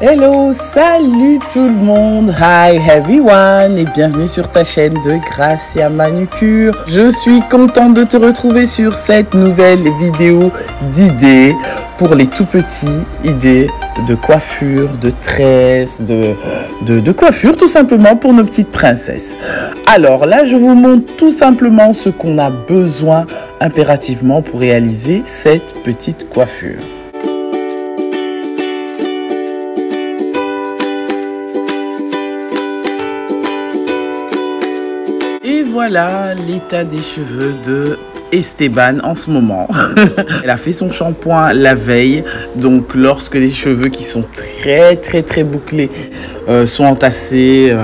Hello, salut tout le monde, hi everyone et bienvenue sur ta chaîne de Gracia Manucure. Je suis contente de te retrouver sur cette nouvelle vidéo d'idées pour les tout petits, idées de coiffure, de tresses, de coiffure tout simplement pour nos petites princesses. Alors là, je vous montre tout simplement ce qu'on a besoin impérativement pour réaliser cette petite coiffure. Et voilà l'état des cheveux de Esteban en ce moment. Elle a fait son shampoing la veille, donc lorsque les cheveux qui sont très bouclés sont entassés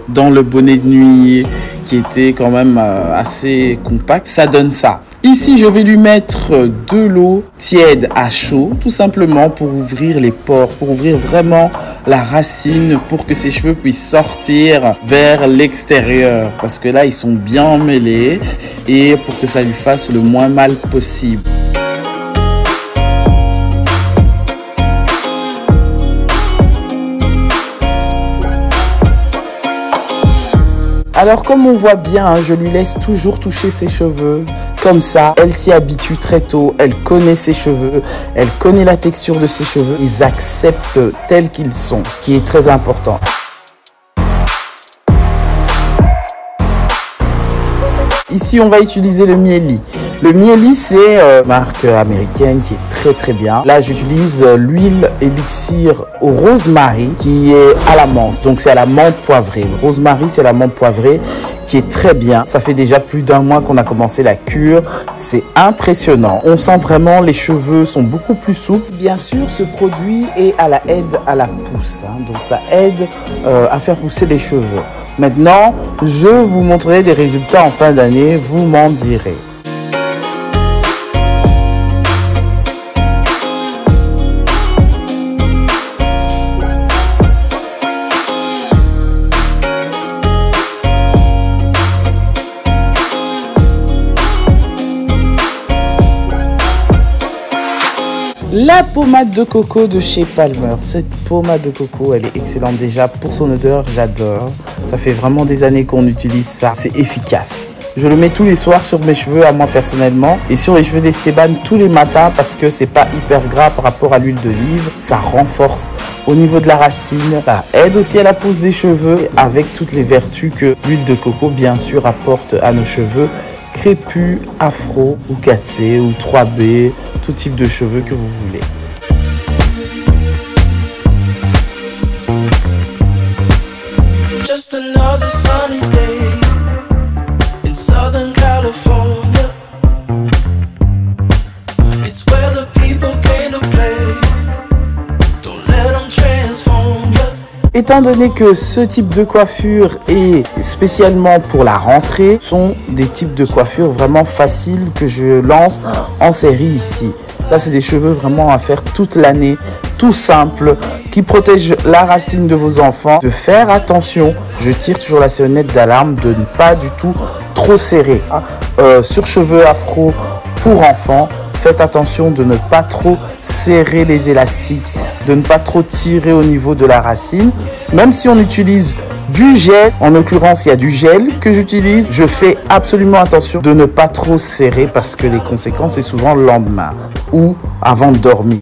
dans le bonnet de nuit qui était quand même assez compact, ça donne ça. Ici, je vais lui mettre de l'eau tiède à chaud, tout simplement pour ouvrir les pores, pour ouvrir vraiment la racine, pour que ses cheveux puissent sortir vers l'extérieur. Parce que là, ils sont bien emmêlés et pour que ça lui fasse le moins mal possible. Alors comme on voit bien, je lui laisse toujours toucher ses cheveux. Comme ça, elle s'y habitue très tôt, elle connaît ses cheveux, elle connaît la texture de ses cheveux. Ils acceptent tels qu'ils sont, ce qui est très important. Ici, on va utiliser le Mieli. Le Mieli, c'est une marque américaine qui est très bien. Là, j'utilise l'huile élixir au rosemary qui est à la menthe. Donc, c'est à la menthe poivrée. Le rosemary, c'est la menthe poivrée qui est très bien. Ça fait déjà plus d'un mois qu'on a commencé la cure. C'est impressionnant. On sent vraiment les cheveux sont beaucoup plus souples. Bien sûr, ce produit est à la aide à la pousse. Donc, ça aide à faire pousser les cheveux. Maintenant, je vous montrerai des résultats en fin d'année. Vous m'en direz. La pommade de coco de chez Palmer. Cette pommade de coco, elle est excellente déjà pour son odeur, j'adore. Ça fait vraiment des années qu'on utilise ça. C'est efficace. Je le mets tous les soirs sur mes cheveux à moi personnellement et sur les cheveux d'Esteban tous les matins parce que c'est pas hyper gras par rapport à l'huile d'olive. Ça renforce au niveau de la racine. Ça aide aussi à la pousse des cheveux avec toutes les vertus que l'huile de coco bien sûr apporte à nos cheveux. Crépus, afro ou 4C ou 3B, tout type de cheveux que vous voulez. Just another sunny day in Southern California. It's where the people came to play. Don't let them transform you. Étant donné que ce type de coiffure est spécialement pour la rentrée, sont des types de coiffure vraiment faciles que je lance en série ici. Ça, c'est des cheveux vraiment à faire toute l'année, tout simple, qui protègent la racine de vos enfants. De faire attention, je tire toujours la sonnette d'alarme, de ne pas du tout trop serrer. Sur cheveux afro pour enfants, faites attention de ne pas trop serrer les élastiques, de ne pas trop tirer au niveau de la racine. Même si on utilise du gel, en l'occurrence il y a du gel que j'utilise, je fais absolument attention de ne pas trop serrer parce que les conséquences c'est souvent le lendemain ou avant de dormir.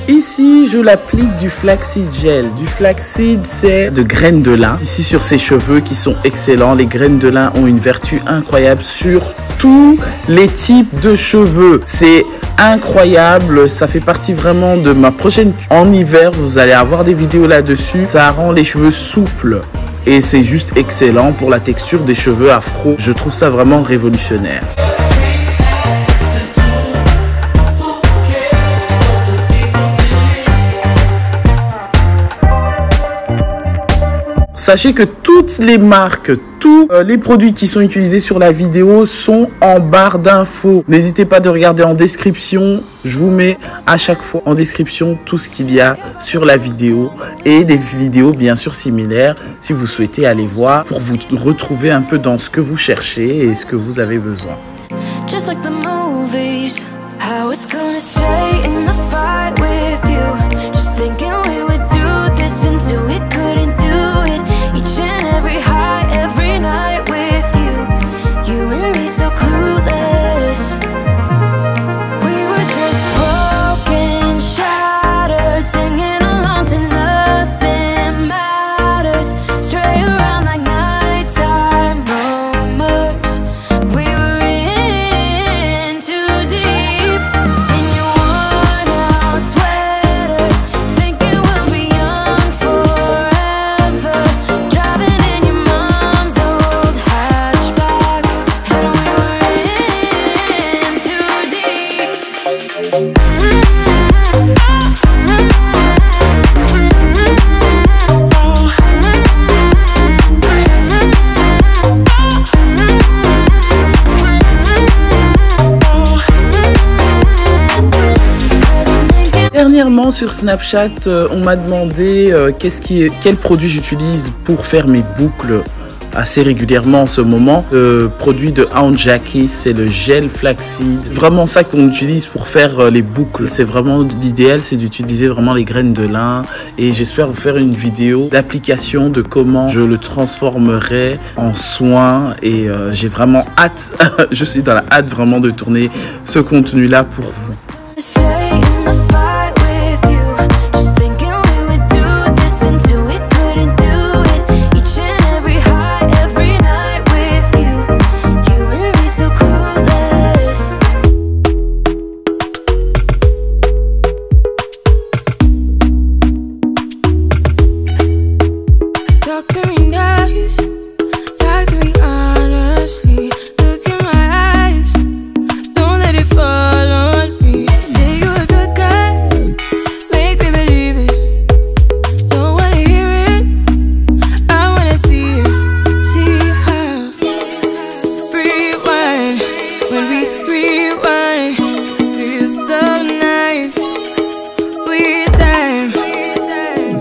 Ici, je l'applique du flaxseed gel. Du flaxseed, c'est de graines de lin. Ici, sur ses cheveux qui sont excellents. Les graines de lin ont une vertu incroyable sur tous les types de cheveux. C'est incroyable. Ça fait partie vraiment de ma prochaine. En hiver, vous allez avoir des vidéos là-dessus. Ça rend les cheveux souples et c'est juste excellent pour la texture des cheveux afro. Je trouve ça vraiment révolutionnaire. Sachez que toutes les marques, tous les produits qui sont utilisés sur la vidéo sont en barre d'infos. N'hésitez pas de regarder en description. Je vous mets à chaque fois en description tout ce qu'il y a sur la vidéo et des vidéos bien sûr similaires si vous souhaitez aller voir pour vous retrouver un peu dans ce que vous cherchez et ce que vous avez besoin. Just like the movies, I was gonna stay in the fight with you. Just thinking we would do this until we couldn't do it. Each and every high, every night with you. You and me so clueless. We were just broken, shattered, singing along to nothing matters. Stray around like nighttime rumors. We were in too deep. In your worn-out sweaters, thinking we'll be young forever. Driving in your mom's old hatchback, and we were in too deep. Dernièrement sur Snapchat, on m'a demandé quel produit j'utilise pour faire mes boucles assez régulièrement en ce moment. Le produit de Aunt Jackie, c'est le gel flaxseed. Vraiment ça qu'on utilise pour faire les boucles. C'est vraiment l'idéal, c'est d'utiliser vraiment les graines de lin. Et j'espère vous faire une vidéo d'application de comment je le transformerai en soin. Et j'ai vraiment hâte, je suis dans la hâte vraiment de tourner ce contenu-là pour vous. Stay in the fight with you. Just thinking we would do this until we couldn't do it. Each and every high, every night with you. You and me so clueless. Talk to me nice, talk to me honestly. Look in my eyes, don't let it fall on me. Say you're a good guy, make me believe it. Don't wanna hear it, I wanna see it. See how rewind, when we rewind, feels so nice. With time,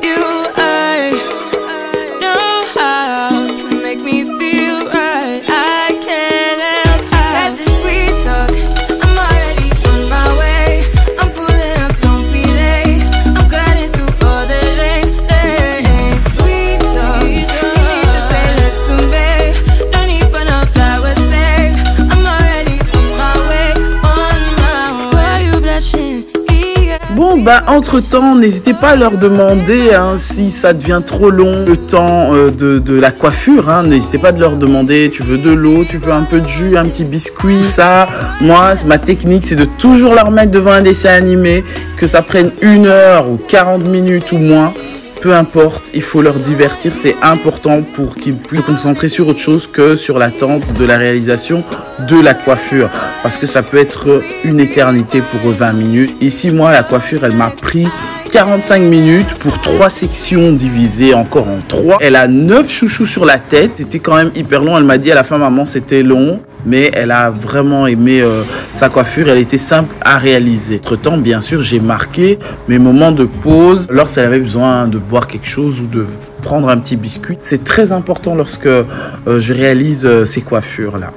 you I know how to make me feel right. I can't help how this sweet talk. I'm already on my way. I'm pulling up, don't be late. I'm cutting through all the lanes. Sweet talk. You need to say let's convey. No need for no flowers, babe. I'm already on my way, on my way. Why you blushing? Yeah. Bon bah entre temps n'hésitez pas à leur demander si ça devient trop long le temps de la coiffure, n'hésitez pas de leur demander tu veux de l'eau, tu veux un peu de jus, un petit biscuit, ça. Moi ma technique c'est de toujours leur mettre devant un dessin animé, que ça prenne 1 heure ou 40 minutes ou moins. Peu importe, il faut leur divertir, c'est important pour qu'ils puissent se concentrer sur autre chose que sur l'attente de la réalisation de la coiffure. Parce que ça peut être une éternité pour 20 minutes. Ici, moi, la coiffure, elle m'a pris 45 minutes pour 3 sections divisées encore en 3. Elle a 9 chouchous sur la tête, c'était quand même hyper long. Elle m'a dit à la fin, maman, c'était long. Mais elle a vraiment aimé sa coiffure, elle était simple à réaliser. Entre temps, bien sûr, j'ai marqué mes moments de pause lorsqu'elle avait besoin de boire quelque chose ou de prendre un petit biscuit. C'est très important lorsque je réalise ces coiffures-là.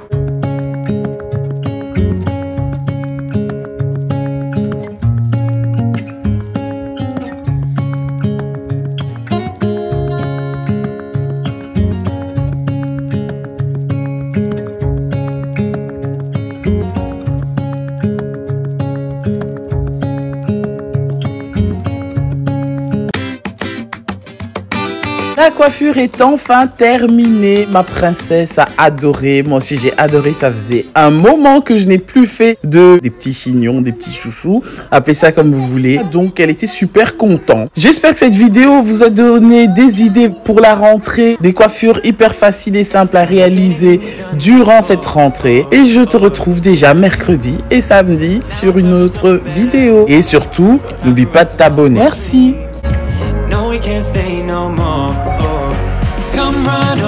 La coiffure est enfin terminée. Ma princesse a adoré. Moi aussi, j'ai adoré. Ça faisait un moment que je n'ai plus fait des petits chignons, des petits chouchous. Appelez ça comme vous voulez. Donc, elle était super contente. J'espère que cette vidéo vous a donné des idées pour la rentrée. Des coiffures hyper faciles et simples à réaliser durant cette rentrée. Et je te retrouve déjà mercredi et samedi sur une autre vidéo. Et surtout, n'oublie pas de t'abonner. Merci. No, we can't stay no more. Oh. Come run